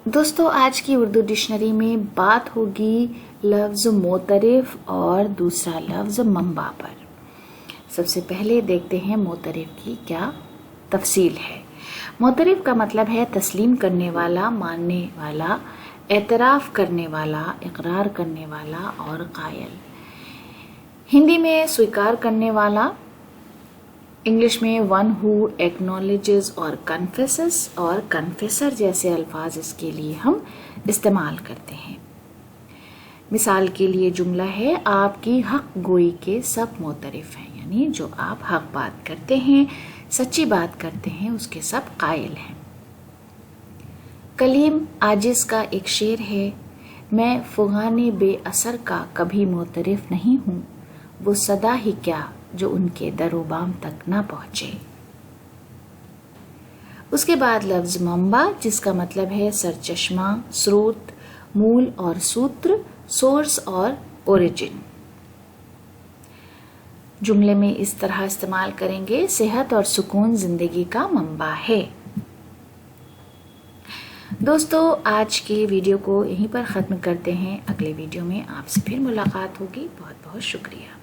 दोस्तों आज की उर्दू डिक्शनरी में बात होगी लफ्ज़ मोतरिफ और दूसरा लफ्ज़ मंबा पर। सबसे पहले देखते हैं मोतरिफ की क्या तफसील है। मोतरिफ का मतलब है तस्लीम करने वाला, मानने वाला, एतराफ़ करने वाला, इकरार करने वाला और कायल। हिंदी में स्वीकार करने वाला, इंग्लिश में वन हु एक्नॉलेजेस और कन्फेसेस और कन्फेसर जैसे अल्फाज इसके लिए हम इस्तेमाल करते हैं। मिसाल के लिए जुमला है आपकी हक गोई के सब मोतरिफ हैं, यानी जो आप हक बात करते हैं, सच्ची बात करते हैं, उसके सब कायल हैं। कलीम आजिज का एक शेर है, मैं फुगाने बेअसर का कभी मोतरिफ नहीं हूँ, वो सदा ही क्या जो उनके दरोबाम तक ना पहुंचे। उसके बाद लफ्ज मंबा जिसका मतलब है सरचश्मा, स्रोत, मूल और सूत्र, सोर्स और ओरिजिन। जुमले में इस तरह इस्तेमाल करेंगे, सेहत और सुकून जिंदगी का मंबा है। दोस्तों आज के वीडियो को यहीं पर ख़त्म करते हैं। अगले वीडियो में आपसे फिर मुलाकात होगी। बहुत बहुत शुक्रिया।